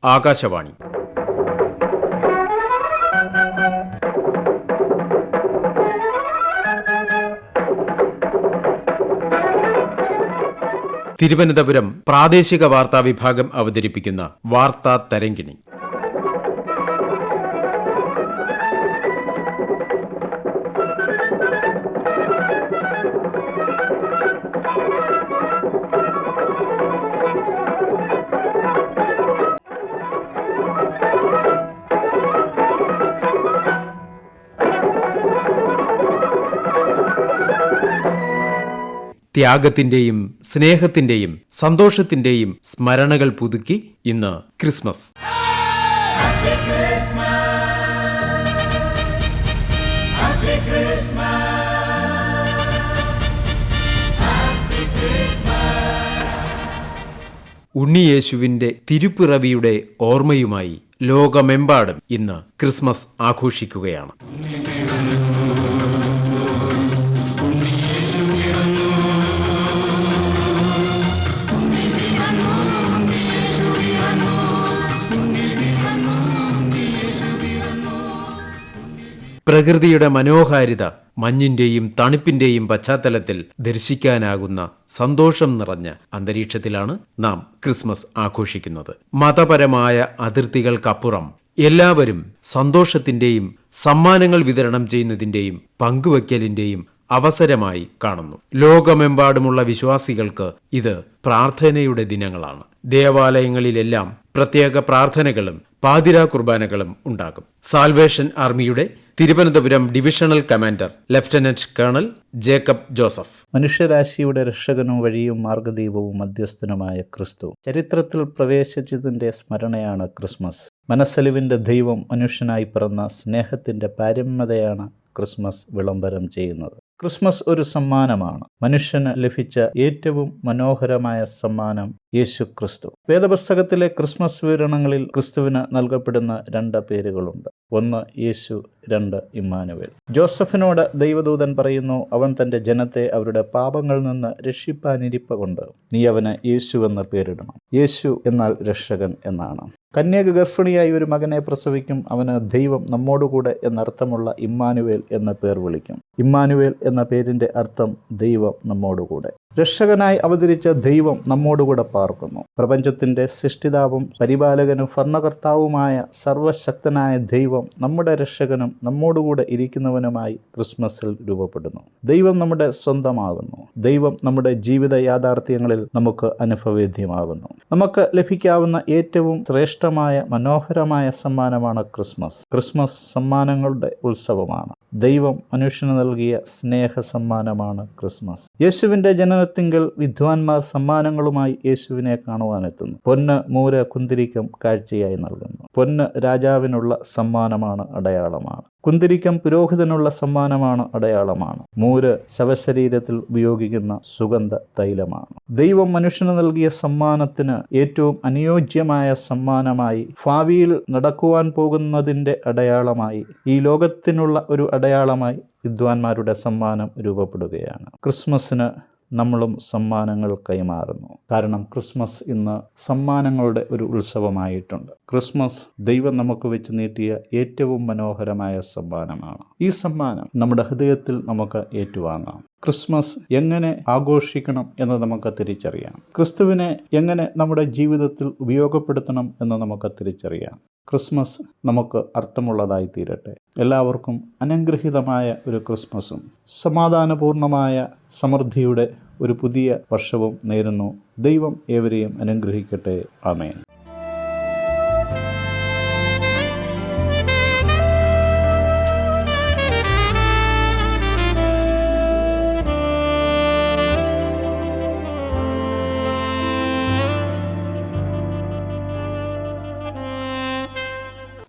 ആകാശവാണി. തിരുവനന്തപുരം പ്രാദേശിക വാർത്താ വിഭാഗം അവതരിപ്പിക്കുന്ന വാർത്താ തരംഗിണി. ത്യാഗത്തിന്റെയും സ്നേഹത്തിന്റെയും സന്തോഷത്തിന്റെയും സ്മരണകൾ പുതുക്കി ഇന്ന് ക്രിസ്മസ്. ഉണ്ണിയേശുവിന്റെ തിരുപ്പിറവിയുടെ ഓർമ്മയുമായി ലോകമെമ്പാടും ഇന്ന് ക്രിസ്മസ് ആഘോഷിക്കുകയാണ്. പ്രകൃതിയുടെ മനോഹാരിത മഞ്ഞിന്റെയും തണുപ്പിന്റെയും പശ്ചാത്തലത്തിൽ ദർശിക്കാനാകുന്ന സന്തോഷം നിറഞ്ഞ അന്തരീക്ഷത്തിലാണ് നാം ക്രിസ്മസ് ആഘോഷിക്കുന്നത്. മതപരമായ അതിർത്തികൾക്കപ്പുറം എല്ലാവരും സന്തോഷത്തിന്റെയും സമ്മാനങ്ങൾ വിതരണം ചെയ്യുന്നതിന്റെയും പങ്കുവയ്ക്കലിന്റെയും അവസരമായി കാണുന്നു. ലോകമെമ്പാടുമുള്ള വിശ്വാസികൾക്ക് ഇത് പ്രാർത്ഥനയുടെ ദിനങ്ങളാണ്. ദേവാലയങ്ങളിലെല്ലാം പ്രത്യേക പ്രാർത്ഥനകളും പാതിരാ കുർബാനകളും ഉണ്ടാകും. സാൽവേഷൻ ആർമിയുടെ Thiruvananthapuram divisional commander lieutenant colonel Jacob Joseph. മനുഷ്യരാശിയുടെ രക്ഷകനും വഴിയും മാർഗദീപവും മധ്യസ്ഥനുമായ ക്രിസ്തു ചരിത്രത്തിൽ പ്രവേശിച്ചതിന്റെ സ്മരണയാണ് ക്രിസ്മസ്. മനസ്സലിവിന്റെ ദൈവം മനുഷ്യനായി പിറന്ന സ്നേഹത്തിന്റെ പാരമ്യതയാണ് ക്രിസ്മസ് വിളംബരം ചെയ്യുന്നത്. ക്രിസ്മസ് ഒരു സമ്മാനമാണ്. മനുഷ്യന് ലഭിച്ച ഏറ്റവും മനോഹരമായ സമ്മാനം യേശു ക്രിസ്തു. വേദപുസ്തകത്തിലെ ക്രിസ്മസ് വിവരണങ്ങളിൽ ക്രിസ്തുവിന് നൽകപ്പെടുന്ന 2 പേരുകളുണ്ട്. 1 യേശു, 2 ഇമ്മാനുവേൽ. ജോസഫിനോട് ദൈവദൂതൻ പറയുന്നു, അവൻ തന്റെ ജനത്തെ അവരുടെ പാപങ്ങളിൽ നിന്ന് രക്ഷിപ്പാനിരിപ്പകൊണ്ട് നീ അവന് യേശു എന്ന പേരിടണം. യേശു എന്നാൽ രക്ഷകൻ എന്നാണ്. കന്യക ഗർഭിണിയായി ഒരു മകനെ പ്രസവിക്കും. അവന് ദൈവം നമ്മോടുകൂടെ എന്നർത്ഥമുള്ള ഇമ്മാനുവേൽ എന്ന പേർ വിളിക്കും. ഇമ്മാനുവേൽ എന്ന പേരിന്റെ അർത്ഥം ദൈവം നമ്മോടുകൂടെ. രക്ഷകനായി അവതരിച്ച ദൈവം നമ്മോടുകൂടെ പാർക്കുന്നു. പ്രപഞ്ചത്തിന്റെ സൃഷ്ടിതാവും പരിപാലകനും ഭരണകർത്താവുമായ സർവശക്തനായ ദൈവം നമ്മുടെ രക്ഷകനും നമ്മോടുകൂടെ ഇരിക്കുന്നവനുമായി ക്രിസ്മസിൽ രൂപപ്പെടുന്നു. ദൈവം നമ്മുടെ സ്വന്തമാകുന്നു. ദൈവം നമ്മുടെ ജീവിത യാഥാർത്ഥ്യങ്ങളിൽ നമുക്ക് അനുഭവേദ്യമാകുന്നു. നമുക്ക് ലഭിക്കാവുന്ന ഏറ്റവും ശ്രേഷ്ഠമായ മനോഹരമായ സമ്മാനമാണ് ക്രിസ്മസ്. ക്രിസ്മസ് സമ്മാനങ്ങളുടെ ഉത്സവമാണ്. ദൈവം മനുഷ്യന് നൽകിയ സ്നേഹ സമ്മാനമാണ് ക്രിസ്മസ്. യേശുവിന്റെ ജനനത്തിങ്കൽ വിദ്വാൻമാർ സമ്മാനങ്ങളുമായി യേശുവിനെ കാണുവാനെത്തുന്നു. പൊന്ന്, മൂര്, കുന്തിരിക്കം കാഴ്ചയായി നൽകുന്നു. പൊന്ന് രാജാവിനുള്ള സമ്മാനമാണ്, അടയാളമാണ്. കുന്തിരിക്കം പുരോഹിതനുള്ള സമ്മാനമാണ്, അടയാളമാണ്. മൂര് ശവശരീരത്തിൽ ഉപയോഗിക്കുന്ന സുഗന്ധ തൈലമാണ്. ദൈവം മനുഷ്യന് നൽകിയ സമ്മാനത്തിന് ഏറ്റവും അനുയോജ്യമായ സമ്മാനമായി, ഭാവിയിൽ നടക്കുവാൻ പോകുന്നതിൻ്റെ അടയാളമായി, ഈ ലോകത്തിനുള്ള ഒരു അടയാളമായി വിദ്വാൻമാരുടെ സമ്മാനം രൂപപ്പെടുകയാണ്. ക്രിസ്മസിന് നമ്മളും സമ്മാനങ്ങൾ കൈമാറുന്നു. കാരണം ക്രിസ്മസ് ഇന്ന് സമ്മാനങ്ങളുടെ ഒരു ഉത്സവമായിട്ടുണ്ട്. ക്രിസ്മസ് ദൈവം നമുക്ക് വെച്ച് നീട്ടിയ ഏറ്റവും മനോഹരമായ സമ്മാനമാണ്. ഈ സമ്മാനം നമ്മുടെ ഹൃദയത്തിൽ നമുക്ക് ഏറ്റുവാങ്ങാം. ക്രിസ്മസ് എങ്ങനെ ആഘോഷിക്കണം എന്ന് നമുക്ക് തിരിച്ചറിയാം. ക്രിസ്തുവിനെ എങ്ങനെ നമ്മുടെ ജീവിതത്തിൽ ഉപയോഗപ്പെടുത്തണം എന്ന് നമുക്ക് തിരിച്ചറിയാം. ക്രിസ്മസ് നമുക്ക് അർത്ഥമുള്ളതായി തീരട്ടെ. എല്ലാവർക്കും അനുഗ്രഹീതമായ ഒരു ക്രിസ്മസും സമാധാനപൂർണമായ സമൃദ്ധിയുടെ ഒരു പുതിയ വർഷവും നേരുന്നു. ദൈവം ഏവരെയും അനുഗ്രഹിക്കട്ടെ. ആമേൻ.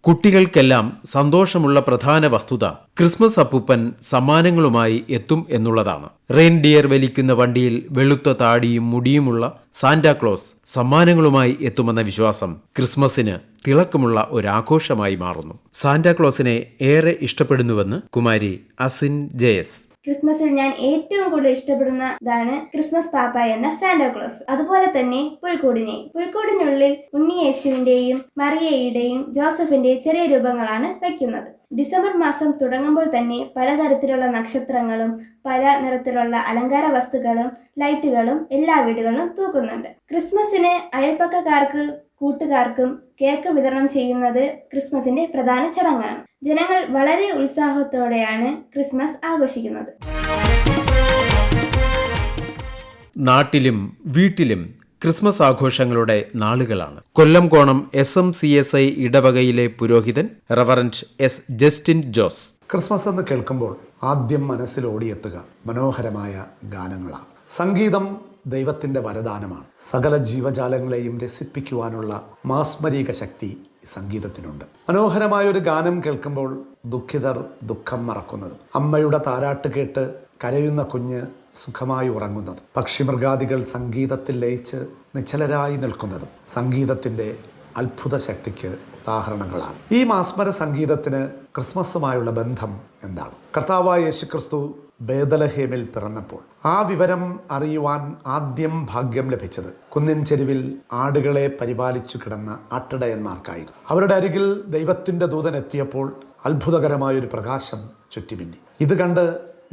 കുട്ടികൾക്കെല്ലാം സന്തോഷമുള്ള പ്രധാന വസ്തുത ക്രിസ്മസ് അപ്പൂപ്പൻ സമ്മാനങ്ങളുമായി എത്തും എന്നുള്ളതാണ്. റെയിൻഡിയർ വലിക്കുന്ന വണ്ടിയിൽ വെളുത്ത താടിയും മുടിയുമുള്ള സാന്റാക്ലോസ് സമ്മാനങ്ങളുമായി എത്തുമെന്ന വിശ്വാസം ക്രിസ്മസിന് തിളക്കമുള്ള ഒരാഘോഷമായി മാറുന്നു. സാന്റാക്ലോസിനെ ഏറെ ഇഷ്ടപ്പെടുന്നുവെന്ന് കുമാരി അസിൻ ജയസ്. ക്രിസ്മസിൽ ഞാൻ ഏറ്റവും കൂടുതൽ ഇഷ്ടപ്പെടുന്നതാണ് ക്രിസ്മസ് പാപ്പ എന്ന സാന്റാക്ലോസ്. അതുപോലെ തന്നെ പുൽക്കൂടിനുള്ളിൽ ഉണ്ണിയേശുവിന്റെയും മറിയയുടെയും ജോസഫിന്റെയും ചെറിയ രൂപങ്ങളാണ് വയ്ക്കുന്നത്. ഡിസംബർ മാസം തുടങ്ങുമ്പോൾ തന്നെ പലതരത്തിലുള്ള നക്ഷത്രങ്ങളും പല നിറത്തിലുള്ള അലങ്കാര വസ്തുക്കളും ലൈറ്റുകളും എല്ലാ വീടുകളിലും തൂക്കുന്നുണ്ട്. ക്രിസ്മസിന് അയൽപ്പക്കക്കാർക്ക് കൂട്ടുകാർക്കും കേക്ക് വിതരണം ചെയ്യുന്നത് ക്രിസ്മസിന്റെ പ്രധാന ചടങ്ങാണ്. ജനങ്ങൾ വളരെ ഉത്സാഹത്തോടെയാണ് ക്രിസ്മസ് ആഘോഷിക്കുന്നത്. നാട്ടിലും വീട്ടിലും ക്രിസ്മസ് ആഘോഷങ്ങളുടെ നാളുകളാണ്. കൊല്ലംകോണം SMCSI ഇടവകയിലെ പുരോഹിതൻ reverend S Justin Jose. Christmas എന്ന് കേൾക്കുമ്പോൾ ആദ്യം മനസ്സിൽ ഓടിയെത്തുക മനോഹരമായ ഗാനങ്ങളാണ്. സംഗീതം ദൈവത്തിൻ്റെ വരദാനമാണ്. സകല ജീവജാലങ്ങളെയും രസിപ്പിക്കുവാനുള്ള മാസ്മരിക ശക്തി സംഗീതത്തിനുണ്ട്. മനോഹരമായ ഒരു ഗാനം കേൾക്കുമ്പോൾ ദുഃഖിതർ ദുഃഖം മറക്കുന്നതും, അമ്മയുടെ താരാട്ട് കേട്ട് കരയുന്ന കുഞ്ഞ് സുഖമായി ഉറങ്ങുന്നതും, പക്ഷിമൃഗാദികൾ സംഗീതത്തിൽ ലയിച്ച് നിശ്ചലരായി നിൽക്കുന്നതും സംഗീതത്തിൻ്റെ അത്ഭുത ശക്തിക്ക് ഉദാഹരണങ്ങളാണ്. ഈ മാസ്മര സംഗീതത്തിന് ക്രിസ്മസുമായുള്ള ബന്ധം എന്താണ്? കർത്താവായ യേശുക്രിസ്തു ബേദലഹേമിൽ പിറന്നപ്പോൾ ആ വിവരം അറിയുവാൻ ആദ്യം ഭാഗ്യം ലഭിച്ചത് കുന്നിൻ ചെരുവിൽ ആടുകളെ പരിപാലിച്ചു കിടന്ന ആട്ടിടയന്മാർക്കായിരുന്നു. അവരുടെ അരികിൽ ദൈവത്തിൻ്റെ ദൂതൻ എത്തിയപ്പോൾ അത്ഭുതകരമായൊരു പ്രകാശം ചുറ്റിമിന്നി. ഇത് കണ്ട്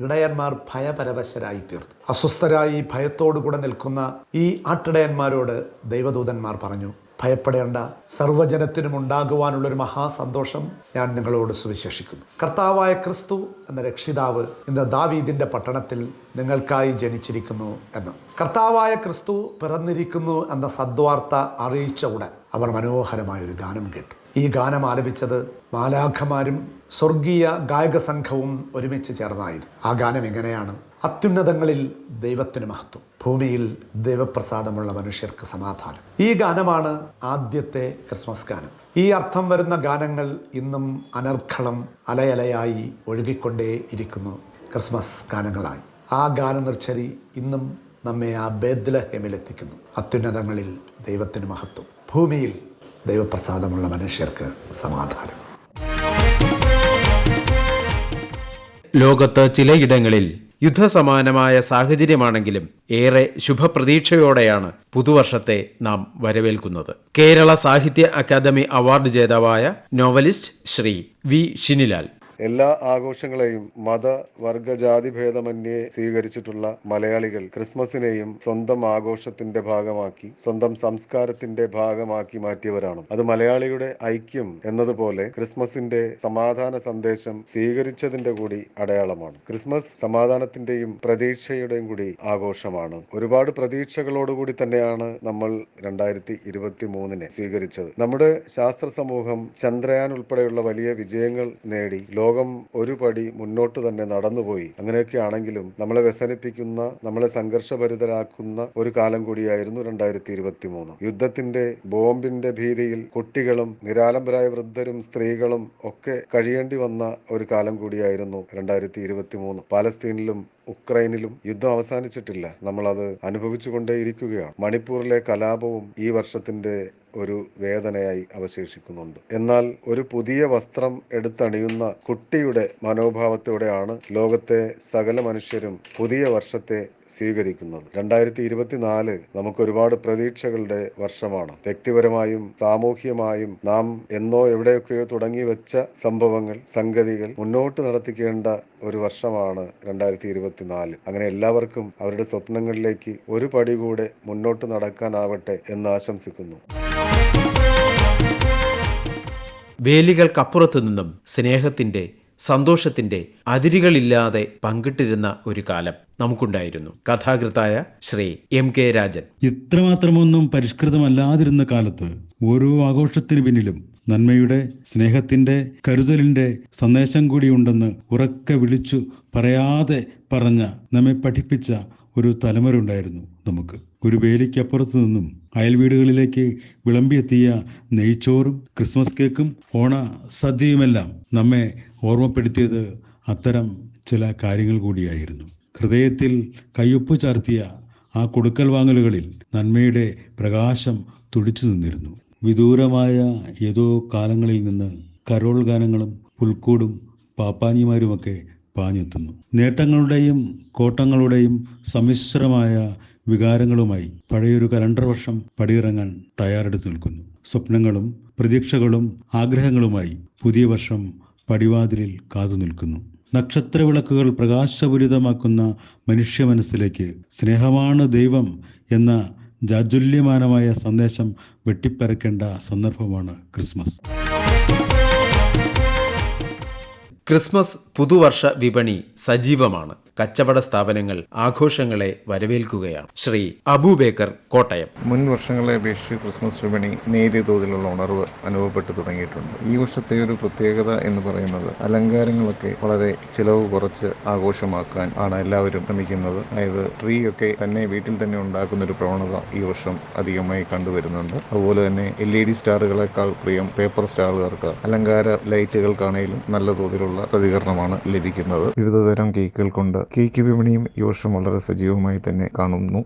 ഇടയന്മാർ ഭയപരവശരായി തീർന്നു. അസ്വസ്ഥരായി ഭയത്തോടുകൂടെ നിൽക്കുന്ന ഈ ആട്ടിടയന്മാരോട് ദൈവദൂതന്മാർ പറഞ്ഞു, ഭയപ്പെടേണ്ട, സർവ്വജനത്തിനും ഉണ്ടാകുവാനുള്ളൊരു മഹാസന്തോഷം ഞാൻ നിങ്ങളോട് സുവിശേഷിക്കുന്നു. കർത്താവായ ക്രിസ്തു എന്ന രക്ഷിതാവ് ഇന്ന് ദാവീദിൻ്റെ പട്ടണത്തിൽ നിങ്ങൾക്കായി ജനിച്ചിരിക്കുന്നു എന്ന്. കർത്താവായ ക്രിസ്തു പിറന്നിരിക്കുന്നു എന്ന സദ്വാർത്ത അറിയിച്ച ഉടൻ അവർ മനോഹരമായൊരു ഗാനം കേട്ടു. ഈ ഗാനം ആലപിച്ചത് മാലാഖമാരും സ്വർഗീയ ഗായക സംഘവും ഒരുമിച്ച് ചേർന്നായിരുന്നു. ആ ഗാനം എങ്ങനെയാണ്? അത്യുന്നതങ്ങളിൽ ദൈവത്തിന് മഹത്വം, ഭൂമിയിൽ ദൈവപ്രസാദമുള്ള മനുഷ്യർക്ക് സമാധാനം. ഈ ഗാനമാണ് ആദ്യത്തെ ക്രിസ്മസ് ഗാനം. ഈ അർത്ഥം വരുന്ന ഗാനങ്ങൾ ഇന്നും അനർഘളം അലയലയായി ഒഴുകിക്കൊണ്ടേ ഇരിക്കുന്നു ക്രിസ്മസ് ഗാനങ്ങളായി. ആ ഗാനനിർച്ചരി ഇന്നും നമ്മെ ആ ബേത്ലഹേമിലെത്തിക്കുന്നു. അത്യുന്നതങ്ങളിൽ ദൈവത്തിന് മഹത്വം, ഭൂമിയിൽ ദൈവപ്രസാദമുള്ള മനുഷ്യർക്ക് സമാധാനം. ലോകത്ത് ചിലയിടങ്ങളിൽ യുദ്ധസമാനമായ സാഹചര്യമാണെങ്കിലും ഏറെ ശുഭപ്രതീക്ഷയോടെയാണ് പുതുവർഷത്തെ നാം വരവേൽക്കുന്നത്. കേരള സാഹിത്യ അക്കാദമി അവാർഡ് ജേതാവായ നോവലിസ്റ്റ് ശ്രീ വി ഷിനിലാൽ എല്ലാ ആഘോഷങ്ങളെയും മത വർഗ ജാതി ഭേദമന്യേ സ്വീകരിച്ചിട്ടുള്ള മലയാളികൾ ക്രിസ്മസിനെയും സ്വന്തം ആഘോഷത്തിന്റെ ഭാഗമാക്കി, സ്വന്തം സംസ്കാരത്തിന്റെ ഭാഗമാക്കി മാറ്റിയവരാണ്. അത് മലയാളിയുടെ ഐക്യം എന്നതുപോലെ ക്രിസ്മസിന്റെ സമാധാന സന്ദേശം സ്വീകരിച്ചതിന്റെ കൂടി അടയാളമാണ്. ക്രിസ്മസ് സമാധാനത്തിന്റെയും പ്രതീക്ഷയുടെയും കൂടി ആഘോഷമാണ്. ഒരുപാട് പ്രതീക്ഷകളോടുകൂടി തന്നെയാണ് നമ്മൾ 2023 സ്വീകരിച്ചത്. നമ്മുടെ ശാസ്ത്ര സമൂഹം ചന്ദ്രയാൻ ഉൾപ്പെടെയുള്ള വലിയ വിജയങ്ങൾ നേടി ലോകം ഒരു പടി മുന്നോട്ട് തന്നെ നടന്നുപോയി. അങ്ങനെയൊക്കെ ആണെങ്കിലും നമ്മളെ വ്യസനിപ്പിക്കുന്ന, നമ്മളെ സംഘർഷഭരിതരാക്കുന്ന ഒരു കാലം കൂടിയായിരുന്നു 2023. യുദ്ധത്തിന്റെ, ബോംബിന്റെ ഭീതിയിൽ കുട്ടികളും നിരാലംബരായ വൃദ്ധരും സ്ത്രീകളും ഒക്കെ കഴിയേണ്ടി വന്ന ഒരു കാലം കൂടിയായിരുന്നു 2023. പാലസ്തീനിലും ഉക്രൈനിലും യുദ്ധം അവസാനിച്ചിട്ടില്ല. നമ്മളത് അനുഭവിച്ചുകൊണ്ടേയിരിക്കുകയാണ്. മണിപ്പൂരിലെ കലാപവും ഈ വർഷത്തിന്റെ ഒരു വേദനയായി അവശേഷിക്കുന്നുണ്ട്. എന്നാൽ ഒരു പുതിയ വസ്ത്രം എടുത്തണിയുന്ന കുട്ടിയുടെ മനോഭാവത്തോടെയാണ് ലോകത്തെ സകല മനുഷ്യരും പുതിയ വർഷത്തെ സ്വീകരിക്കുന്നത്. 2024 നമുക്ക് ഒരുപാട് പ്രതീക്ഷകളുടെ വർഷമാണ്. വ്യക്തിപരമായും സാമൂഹ്യമായും നാം എന്നോ എവിടെയൊക്കെയോ തുടങ്ങി വെച്ച സംഭവങ്ങൾ, സംഗതികൾ മുന്നോട്ട് നടത്തിക്കേണ്ട ഒരു വർഷമാണ് 2024. അങ്ങനെ എല്ലാവർക്കും അവരുടെ സ്വപ്നങ്ങളിലേക്ക് ഒരു പടി കൂടെ മുന്നോട്ട് നടക്കാനാവട്ടെ എന്ന് ആശംസിക്കുന്നു. വേലികൾക്കപ്പുറത്തു നിന്നും സ്നേഹത്തിന്റെ, സന്തോഷത്തിന്റെ അതിരുകളില്ലാതെ പങ്കിട്ടിരുന്ന ഒരു കാലം നമുക്കുണ്ടായിരുന്നു. കഥാകൃത്തായ ശ്രീ MK രാജൻ. ഇത്രമാത്രമൊന്നും പരിഷ്കൃതമല്ലാതിരുന്ന കാലത്ത് ഓരോ ആഘോഷത്തിന് പിന്നിലും നന്മയുടെ, സ്നേഹത്തിന്റെ, കരുതലിന്റെ സന്ദേശം കൂടിയുണ്ടെന്ന് ഉറക്കെ വിളിച്ചു പറയാതെ പറഞ്ഞ, നമ്മെ പഠിപ്പിച്ച ഒരു തലമുറ ഉണ്ടായിരുന്നു നമുക്ക്. ഒരു വേലിക്കപ്പുറത്തു നിന്നും അയൽ വീടുകളിലേക്ക് വിളമ്പിയെത്തിയ നെയ്ച്ചോറും ക്രിസ്മസ് കേക്കും ഓണ സദ്യയുമെല്ലാം നമ്മെ ഓർമ്മപ്പെടുത്തിയത് അത്തരം ചില കാര്യങ്ങൾ കൂടിയായിരുന്നു. ഹൃദയത്തിൽ കയ്യൊപ്പ് ചാർത്തിയ ആ കൊടുക്കൽ വാങ്ങലുകളിൽ നന്മയുടെ പ്രകാശം തുടിച്ചു നിന്നിരുന്നു. വിദൂരമായ ഏതോ കാലങ്ങളിൽ നിന്ന് കരോൾ ഗാനങ്ങളും പുൽക്കൂടും പാപ്പാഞ്ഞിമാരുമൊക്കെ പാഞ്ഞെത്തുന്നു. നേട്ടങ്ങളുടെയും കോട്ടങ്ങളുടെയും സമ്മിശ്രമായ വികാരങ്ങളുമായി പഴയൊരു കലണ്ടർ വർഷം പടിയിറങ്ങാൻ തയ്യാറെടുത്ത് നിൽക്കുന്നു. സ്വപ്നങ്ങളും പ്രതീക്ഷകളും ആഗ്രഹങ്ങളുമായി പുതിയ വർഷം പടിവാതിലിൽ കാതു നിൽക്കുന്നു. നക്ഷത്രവിളക്കുകൾ പ്രകാശപൂരിതമാക്കുന്ന മനുഷ്യ മനസ്സിലേക്ക് സ്നേഹമാണ് ദൈവം എന്ന ജാജ്വല്യമാനമായ സന്ദേശം വെട്ടിപ്പരക്കേണ്ട സന്ദർഭമാണ് ക്രിസ്മസ്. ക്രിസ്മസ് പുതുവർഷ വിപണി സജീവമാണ്. കച്ചവട സ്ഥാപനങ്ങൾ ആഘോഷങ്ങളെ വരവേൽക്കുകയാണ്. ശ്രീ അബൂബേക്കർ, കോട്ടയം. മുൻ വർഷങ്ങളെ അപേക്ഷിച്ച് ക്രിസ്മസ് വിപണി നേരിയ തോതിലുള്ള ഉണർവ് അനുഭവപ്പെട്ടു തുടങ്ങിയിട്ടുണ്ട്. ഈ വർഷത്തെ ഒരു പ്രത്യേകത എന്ന് പറയുന്നത് അലങ്കാരങ്ങളൊക്കെ വളരെ ചിലവ് കുറച്ച് ആഘോഷമാക്കാൻ ആണ് എല്ലാവരും ശ്രമിക്കുന്നത്. അതായത് ട്രീ ഒക്കെ തന്നെ വീട്ടിൽ തന്നെ ഉണ്ടാക്കുന്ന ഒരു പ്രവണത ഈ വർഷം അധികമായി കണ്ടുവരുന്നുണ്ട്. അതുപോലെ തന്നെ LED സ്റ്റാറുകളെക്കാൾ പ്രിയം പേപ്പർ സ്റ്റാറുകാർക്ക് അലങ്കാര ലൈറ്റുകൾക്കാണെങ്കിലും നല്ല തോതിലുള്ള പ്രതികരണമാണ് ലഭിക്കുന്നത്. വിവിധതരം കേക്കുകൾ കൊണ്ട് കേക്ക് വിപണിയും ഈ വർഷം വളരെ സജീവമായി തന്നെ കാണുന്നു.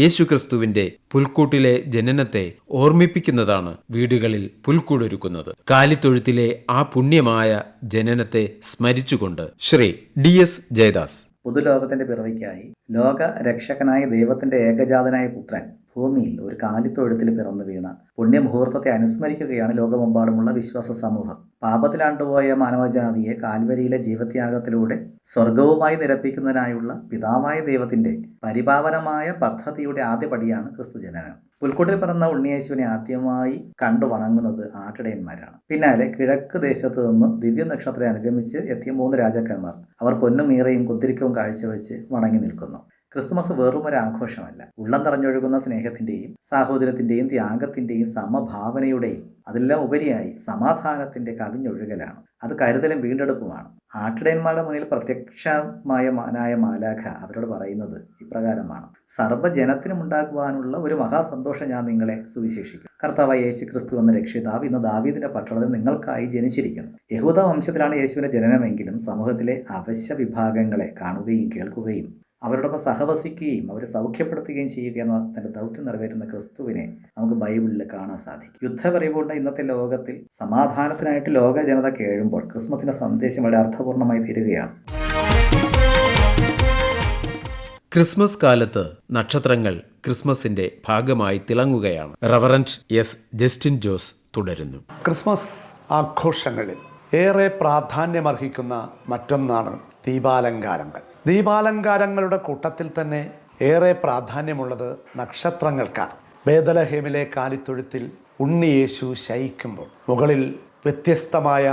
യേശുക്രിസ്തുവിന്റെ പുൽക്കൂട്ടിലെ ജനനത്തെ ഓർമ്മിപ്പിക്കുന്നതാണ് വീടുകളിൽ പുൽക്കൂടൊരുക്കുന്നത്. കാലിത്തൊഴുത്തിലെ ആ പുണ്യമായ ജനനത്തെ സ്മരിച്ചുകൊണ്ട് ശ്രീ DS ജയദാസ്. പുതുലോകത്തിന്റെ പിറവിക്കായി ലോക രക്ഷകനായ ദൈവത്തിന്റെ ഏകജാതനായ പുത്രൻ ഭൂമിയിൽ ഒരു കാലിത്തൊഴുത്തിൽ പിറന്നു വീണ പുണ്യമുഹൂർത്തത്തെ അനുസ്മരിക്കുകയാണ് ലോകമെമ്പാടുമുള്ള വിശ്വാസ സമൂഹം. പാപത്തിലാണ്ടുപോയ മാനവജാതിയെ കാൽവരിയിലെ ജീവത്യാഗത്തിലൂടെ സ്വർഗവുമായി നിരപ്പിക്കുന്നതിനായുള്ള പിതാവായ ദൈവത്തിന്റെ പരിപാവനമായ പദ്ധതിയുടെ ആദ്യപടിയാണ് ക്രിസ്തുജനനം. പുൽക്കൂട്ടിൽ പിറന്ന ഉണ്ണിയേശുവിനെ ആദ്യമായി കണ്ടു വണങ്ങുന്നത് ആട്ടിടയന്മാരാണ്. പിന്നാലെ കിഴക്ക് ദേശത്ത് നിന്ന് ദിവ്യ നക്ഷത്രം അനുഗമിച്ച് എത്തിയ 3 രാജാക്കന്മാർ അവർ പൊന്നും മീറയും കുന്തിരിക്കവും കാഴ്ചവെച്ച് വണങ്ങി നിൽക്കുന്നു. ക്രിസ്തുമസ് വെറും ഒരു ആഘോഷമല്ല. ഉള്ളം നിറഞ്ഞൊഴുകുന്ന സ്നേഹത്തിന്റെയും സാഹോദര്യത്തിന്റെയും ത്യാഗത്തിന്റെയും സമഭാവനയുടെയും അതെല്ലാം ഉപരിയായി സമാധാനത്തിന്റെ കവിഞ്ഞൊഴുകലാണ്. അത് കരുതലും വീണ്ടെടുപ്പുമാണ്. ആട്ടിടയന്മാരുടെ മുന്നിൽ പ്രത്യക്ഷമായ മാലാഖ അവരോട് പറയുന്നത് ഇപ്രകാരമാണ്: സർവ്വജനത്തിനും ഉണ്ടാകുവാനുള്ള ഒരു മഹാസന്തോഷം ഞാൻ നിങ്ങളെ സുവിശേഷിക്കും. കർത്താവായ യേശു ക്രിസ്തു എന്ന രക്ഷിതാവ് ഇന്ന് ദാവീദിന്റെ പട്ടണത്തിൽ നിങ്ങൾക്കായി ജനിച്ചിരിക്കുന്നു. യഹൂദ വംശത്തിലാണ് യേശുവിന്റെ ജനനമെങ്കിലും സമൂഹത്തിലെ അവശ്യ വിഭാഗങ്ങളെ കാണുകയും കേൾക്കുകയും അവരോടൊപ്പം സഹവസിക്കുകയും അവരെ സൗഖ്യപ്പെടുത്തുകയും ചെയ്യുക എന്ന തന്റെ ദൗത്യം നിറവേറ്റുന്ന ക്രിസ്തുവിനെ നമുക്ക് ബൈബിളിൽ കാണാൻ സാധിക്കും. യുദ്ധപരിപൂർണ്ണ ഇന്നത്തെ ലോകത്തിൽ സമാധാനത്തിനായിട്ട് ലോക ജനത കേഴുമ്പോൾ ക്രിസ്മസിന്റെ സന്ദേശം വളരെ അർത്ഥപൂർണ്ണമായി തീരുകയാണ്. ക്രിസ്മസ് കാലത്ത് നക്ഷത്രങ്ങൾ ക്രിസ്മസിന്റെ ഭാഗമായി തിളങ്ങുകയാണ്. Reverend S. ജസ്റ്റിൻ ജോസ് തുടരുന്നു. ക്രിസ്മസ് ആഘോഷങ്ങളിൽ ഏറെ പ്രാധാന്യമർഹിക്കുന്ന മറ്റൊന്നാണ് ദീപാലങ്കാരങ്ങൾ. ദീപാലങ്കാരങ്ങളുടെ കൂട്ടത്തിൽ തന്നെ ഏറെ പ്രാധാന്യമുള്ളത് നക്ഷത്രങ്ങൾക്കാണ്. ബേദലഹേമിലെ കാലിത്തൊഴുത്തിൽ ഉണ്ണിയേശു ശയിക്കുമ്പോൾ മുകളിൽ വ്യത്യസ്തമായ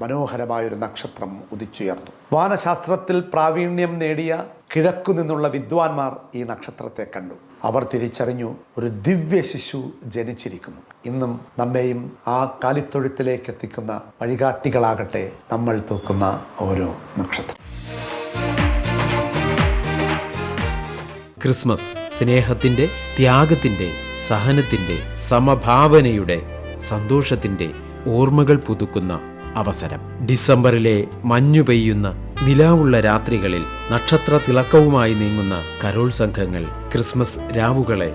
മനോഹരമായൊരു നക്ഷത്രം ഉദിച്ചുയർന്നു. വാനശാസ്ത്രത്തിൽ പ്രാവീണ്യം നേടിയ കിഴക്കു നിന്നുള്ള വിദ്വാൻമാർ ഈ നക്ഷത്രത്തെ കണ്ടു. അവർ തിരിച്ചറിഞ്ഞു, ഒരു ദിവ്യ ശിശു ജനിച്ചിരിക്കുന്നു. ഇന്നും നമ്മെയും ആ കാലിത്തൊഴുത്തിലേക്ക് എത്തിക്കുന്ന വഴികാട്ടികളാകട്ടെ നമ്മൾ തൂക്കുന്ന ഓരോ നക്ഷത്രം. ക്രിസ്മസ് സ്നേഹത്തിന്റെ, ത്യാഗത്തിന്റെ, സഹനത്തിന്റെ, സമഭാവനയുടെ, സന്തോഷത്തിന്റെ ഓർമ്മകൾ പുതുക്കുന്ന അവസരം. ഡിസംബറിലെ മഞ്ഞു പെയ്യുന്ന നിലാവുള്ള രാത്രികളിൽ നക്ഷത്ര തിളക്കവുമായി നീങ്ങുന്ന കരോൾ സംഘങ്ങൾ ക്രിസ്മസ് രാവുകളെ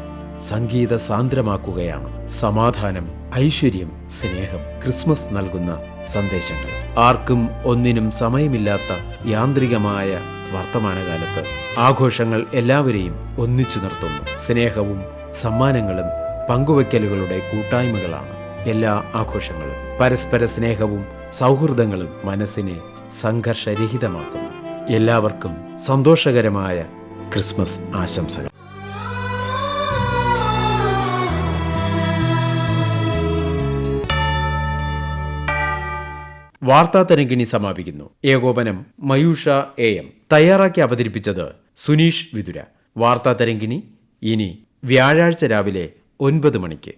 സംഗീത സാന്ദ്രമാക്കുകയാണ്. സമാധാനം, ഐശ്വര്യം, സ്നേഹം ക്രിസ്മസ് നൽകുന്ന സന്ദേശങ്ങൾ. ആർക്കും ഒന്നിനും സമയമില്ലാത്ത യാന്ത്രികമായ വർത്തമാനകാലത്ത് ആഘോഷങ്ങൾ എല്ലാവരെയും ഒന്നിച്ചു നിർത്തുന്നു. സ്നേഹവും സമ്മാനങ്ങളും പങ്കുവയ്ക്കലുകളുടെ കൂട്ടായ്മകളാണ് എല്ലാ ആഘോഷങ്ങളും. പരസ്പര സ്നേഹവും സൗഹൃദങ്ങളും മനസ്സിനെ സംഘർഷരഹിതമാക്കുന്നു. എല്ലാവർക്കും സന്തോഷകരമായ ക്രിസ്മസ് ആശംസകൾ. വാർത്താ തരംഗിണി സമാപിക്കുന്നു. ഏകോപനം മയൂഷ AM. തയ്യാറാക്കി അവതരിപ്പിച്ചത് സുനീഷ് വിതുര. വാർത്താ തരംഗിണി ഇനി വ്യാഴാഴ്ച രാവിലെ 9 മണിക്ക്.